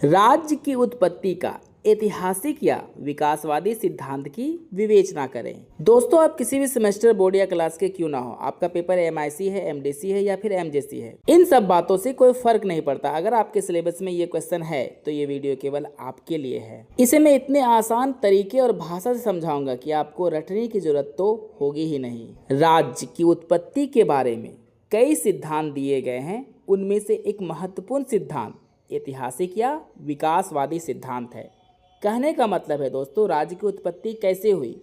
राज्य की उत्पत्ति का ऐतिहासिक या विकासवादी सिद्धांत की विवेचना करें। दोस्तों, आप किसी भी सेमेस्टर, बोर्ड या क्लास के क्यों ना हो, आपका पेपर MIC है, MDC है या फिर MJC है, इन सब बातों से कोई फर्क नहीं पड़ता। अगर आपके सिलेबस में ये क्वेश्चन है तो ये वीडियो केवल आपके लिए है। इसे मैं इतने आसान तरीके और भाषा से समझाऊंगा कि आपको रटने की जरूरत तो होगी ही नहीं। राज्य की उत्पत्ति के बारे में कई सिद्धांत दिए गए हैं। उनमें से एक महत्वपूर्ण सिद्धांत ऐतिहासिक या विकासवादी सिद्धांत है। कहने का मतलब है दोस्तों, राज्य की उत्पत्ति कैसे हुई,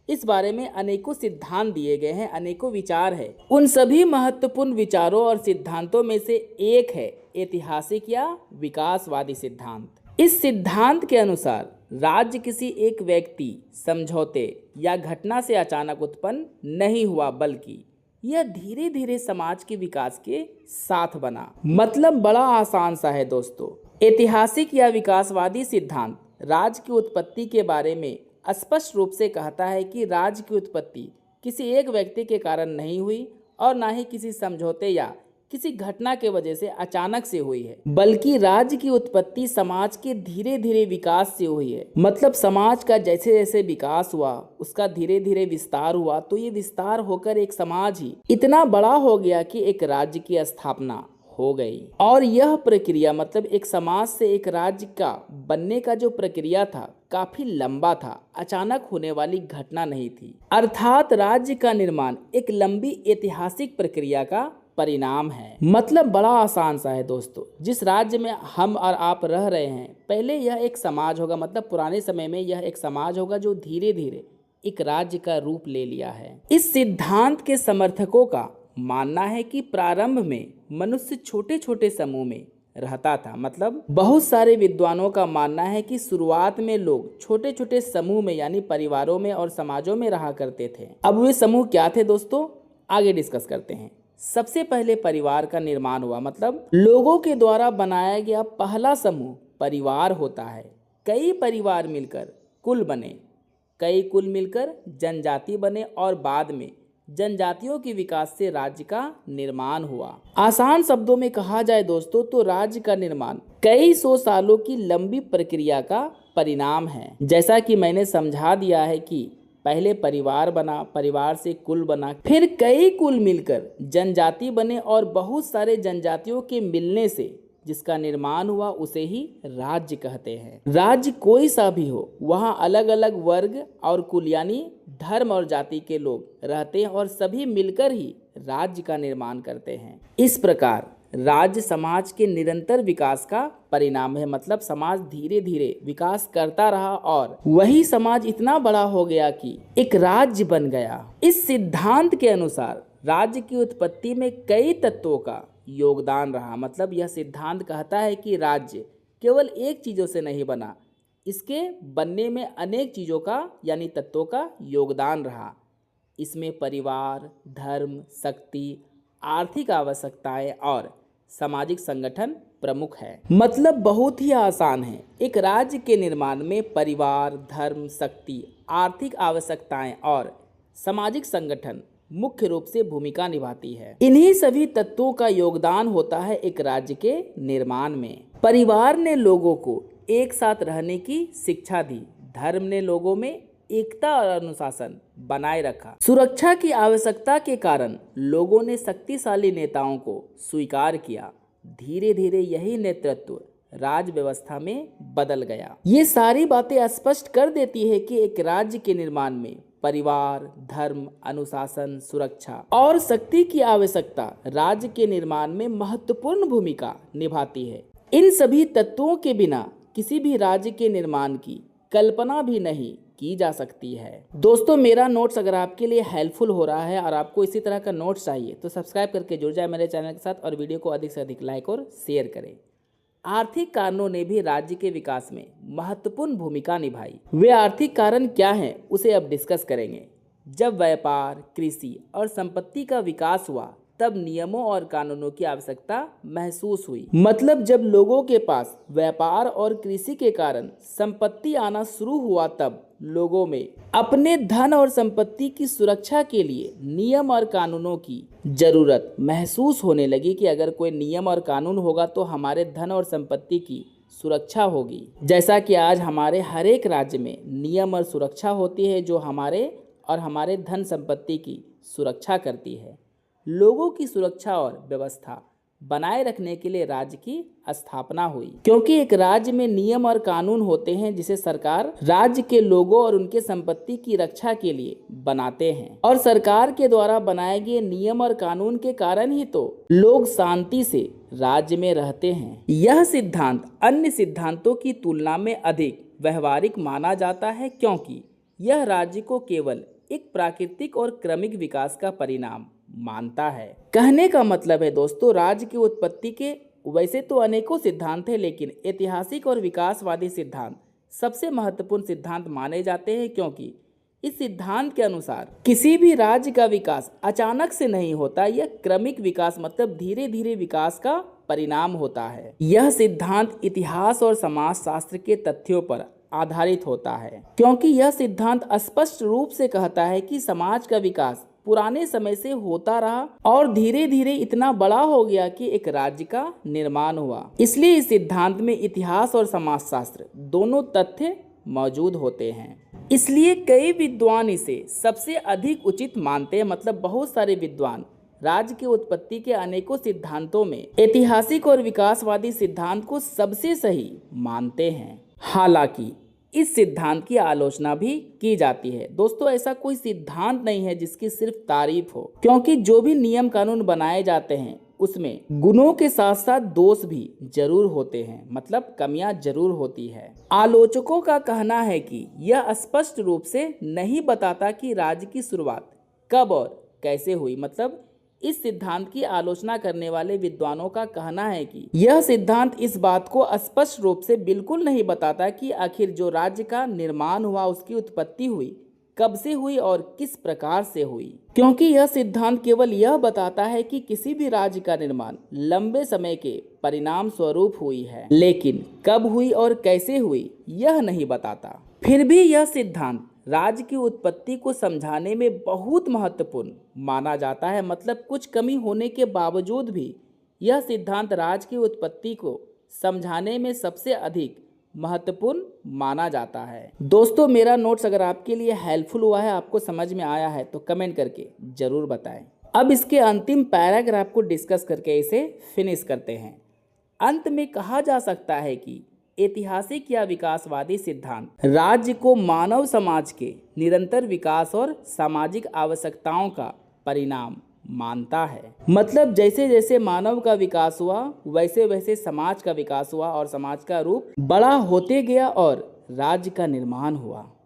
इस बारे में अनेकों सिद्धांत दिए गए हैं, अनेकों विचार है। उन सभी महत्वपूर्ण विचारों और सिद्धांतों में से एक है ऐतिहासिक या विकासवादी सिद्धांत। इस सिद्धांत के अनुसार राज्य किसी एक व्यक्ति, समझौते या घटना से अचानक उत्पन्न नहीं हुआ, बल्कि यह धीरे धीरे समाज के विकास के साथ बना। मतलब बड़ा आसान सा है दोस्तों। ऐतिहासिक या विकासवादी सिद्धांत राज्य की उत्पत्ति के बारे में स्पष्ट रूप से कहता है कि राज्य की उत्पत्ति किसी एक व्यक्ति के कारण नहीं हुई और ना ही किसी समझौते या किसी घटना के वजह से अचानक से हुई है, बल्कि राज्य की उत्पत्ति समाज के धीरे धीरे विकास से हुई है। मतलब समाज का जैसे जैसे विकास हुआ, उसका धीरे धीरे विस्तार हुआ, तो ये विस्तार होकर एक समाज ही इतना बड़ा हो गया कि एक राज्य की स्थापना हो गई। और यह प्रक्रिया, मतलब एक समाज से एक राज्य का बनने का जो प्रक्रिया था, काफी लंबा था, अचानक होने वाली घटना नहीं थी। अर्थात राज्य का निर्माण एक लंबी ऐतिहासिक प्रक्रिया का परिणाम है। मतलब बड़ा आसान सा है दोस्तों। जिस राज्य में हम और आप रह रहे हैं, पहले यह एक समाज होगा, मतलब पुराने समय में यह एक समाज होगा जो धीरे धीरे एक राज्य का रूप ले लिया है। इस सिद्धांत के समर्थकों का मानना है कि प्रारंभ में मनुष्य छोटे छोटे समूह में रहता था। मतलब बहुत सारे विद्वानों का मानना है कि शुरुआत में लोग छोटे छोटे समूह में, यानी परिवारों में और समाजों में रहा करते थे। अब वे समूह क्या थे दोस्तों, आगे डिस्कस करते हैं। सबसे पहले परिवार का निर्माण हुआ। मतलब लोगों के द्वारा बनाया गया पहला समूह परिवार होता है। कई परिवार मिलकर कुल बने, कई कुल मिलकर जनजाति बने और बाद में जनजातियों के विकास से राज्य का निर्माण हुआ। आसान शब्दों में कहा जाए दोस्तों, तो राज्य का निर्माण कई सौ सालों की लंबी प्रक्रिया का परिणाम है। जैसा कि मैंने समझा दिया है कि पहले परिवार बना, परिवार से कुल बना, फिर कई कुल मिलकर जनजाति बने और बहुत सारे जनजातियों के मिलने से जिसका निर्माण हुआ उसे ही राज्य कहते हैं। राज्य कोई सा भी हो, वहाँ अलग अलग वर्ग और कुल यानी धर्म और जाति के लोग रहते हैं और सभी मिलकर ही राज्य का निर्माण करते हैं। इस प्रकार राज्य समाज के निरंतर विकास का परिणाम है। मतलब समाज धीरे धीरे विकास करता रहा और वही समाज इतना बड़ा हो गया कि एक राज्य बन गया। इस सिद्धांत के अनुसार राज्य की उत्पत्ति में कई तत्वों का योगदान रहा। मतलब यह सिद्धांत कहता है कि राज्य केवल एक चीजों से नहीं बना, इसके बनने में अनेक चीजों का यानी तत्वों का योगदान रहा। इसमें परिवार, धर्म, शक्ति, आर्थिक आवश्यकताएं और सामाजिक संगठन प्रमुख है। मतलब बहुत ही आसान है। एक राज्य के निर्माण में परिवार, धर्म, शक्ति, आर्थिक आवश्यकताएं और सामाजिक संगठन मुख्य रूप से भूमिका निभाती है। इन्हीं सभी तत्वों का योगदान होता है एक राज्य के निर्माण में। परिवार ने लोगों को एक साथ रहने की शिक्षा दी। धर्म ने लोगों में एकता और अनुशासन बनाए रखा। सुरक्षा की आवश्यकता के कारण लोगों ने शक्तिशाली नेताओं को स्वीकार किया। धीरे धीरे यही नेतृत्व राज व्यवस्था में बदल गया। ये सारी बातें स्पष्ट कर देती है कि एक राज्य के निर्माण में परिवार, धर्म, अनुशासन, सुरक्षा और शक्ति की आवश्यकता राज्य के निर्माण में महत्वपूर्ण भूमिका निभाती है। इन सभी तत्वों के बिना किसी भी राज्य के निर्माण की कल्पना भी नहीं की जा सकती है। दोस्तों, मेरा नोट्स अगर आपके लिए हेल्पफुल हो रहा है और आपको इसी तरह का नोट्स चाहिए तो सब्सक्राइब करके जुड़ जाए मेरे चैनल के साथ और वीडियो को अधिक से अधिक लाइक और शेयर करें। आर्थिक कारणों ने भी राज्य के विकास में महत्वपूर्ण भूमिका निभाई। वे आर्थिक कारण क्या हैं, उसे अब डिस्कस करेंगे। जब व्यापार, कृषि और संपत्ति का विकास हुआ, तब नियमों और कानूनों की आवश्यकता महसूस हुई। मतलब जब लोगों के पास व्यापार और कृषि के कारण संपत्ति आना शुरू हुआ, तब लोगों में अपने धन और संपत्ति की सुरक्षा के लिए नियम और कानूनों की जरूरत महसूस होने लगी कि अगर कोई नियम और कानून होगा तो हमारे धन और संपत्ति की सुरक्षा होगी। जैसा कि आज हमारे हर एक राज्य में नियम और सुरक्षा होती है जो हमारे और हमारे धन संपत्ति की सुरक्षा करती है। लोगों की सुरक्षा और व्यवस्था बनाए रखने के लिए राज्य की स्थापना हुई, क्योंकि एक राज्य में नियम और कानून होते हैं जिसे सरकार राज्य के लोगों और उनके संपत्ति की रक्षा के लिए बनाते हैं, और सरकार के द्वारा बनाए गए नियम और कानून के कारण ही तो लोग शांति से राज्य में रहते हैं। यह सिद्धांत अन्य सिद्धांतों की तुलना में अधिक व्यवहारिक माना जाता है, क्योंकि यह राज्य को केवल एक प्राकृतिक और क्रमिक विकास का परिणाम मानता है। कहने का मतलब है दोस्तों, राज्य की उत्पत्ति के वैसे तो अनेकों सिद्धांत हैं, लेकिन ऐतिहासिक और विकासवादी सिद्धांत सबसे महत्वपूर्ण सिद्धांत माने जाते हैं, क्योंकि इस सिद्धांत के अनुसार किसी भी राज्य का विकास अचानक से नहीं होता। यह क्रमिक विकास मतलब धीरे धीरे विकास का परिणाम होता है। यह सिद्धांत इतिहास और समाजशास्त्र के तथ्यों पर आधारित होता है, क्योंकि यह सिद्धांत स्पष्ट रूप से कहता है कि समाज का विकास पुराने समय से होता रहा और धीरे धीरे इतना बड़ा हो गया कि एक राज्य का निर्माण हुआ। इसलिए इस सिद्धांत में इतिहास और समाजशास्त्र दोनों तथ्य मौजूद होते हैं। इसलिए कई विद्वान इसे सबसे अधिक उचित मानते हैं। मतलब बहुत सारे विद्वान राज्य की उत्पत्ति के अनेकों सिद्धांतों में ऐतिहासिक और विकासवादी सिद्धांत को सबसे सही मानते हैं। हालांकि इस सिद्धांत की आलोचना भी की जाती है। दोस्तों, ऐसा कोई सिद्धांत नहीं है जिसकी सिर्फ तारीफ हो, क्योंकि जो भी नियम कानून बनाए जाते हैं उसमें गुणों के साथ साथ दोष भी जरूर होते हैं, मतलब कमियां जरूर होती है। आलोचकों का कहना है कि यह स्पष्ट रूप से नहीं बताता कि राज्य की शुरुआत कब और कैसे हुई। मतलब इस सिद्धांत की आलोचना करने वाले विद्वानों का कहना है कि यह सिद्धांत इस बात को स्पष्ट रूप से बिल्कुल नहीं बताता कि आखिर जो राज्य का निर्माण हुआ उसकी उत्पत्ति हुई कब से हुई और किस प्रकार से हुई, क्योंकि यह सिद्धांत केवल यह बताता है कि किसी भी राज्य का निर्माण लंबे समय के परिणाम स्वरूप हुई है, लेकिन कब हुई और कैसे हुई यह नहीं बताता। फिर भी यह सिद्धांत राज्य की उत्पत्ति को समझाने में बहुत महत्वपूर्ण माना जाता है। मतलब कुछ कमी होने के बावजूद भी यह सिद्धांत राज्य की उत्पत्ति को समझाने में सबसे अधिक महत्वपूर्ण माना जाता है। दोस्तों, मेरा नोट्स अगर आपके लिए हेल्पफुल हुआ है, आपको समझ में आया है, तो कमेंट करके जरूर बताएं। अब इसके अंतिम पैराग्राफ को डिस्कस करके इसे फिनिश करते हैं। अंत में कहा जा सकता है कि ऐतिहासिक या विकासवादी सिद्धांत राज्य को मानव समाज के निरंतर विकास और सामाजिक आवश्यकताओं का परिणाम मानता है। मतलब जैसे जैसे मानव का विकास हुआ वैसे वैसे समाज का विकास हुआ और समाज का रूप बड़ा होते गया और राज्य का निर्माण हुआ।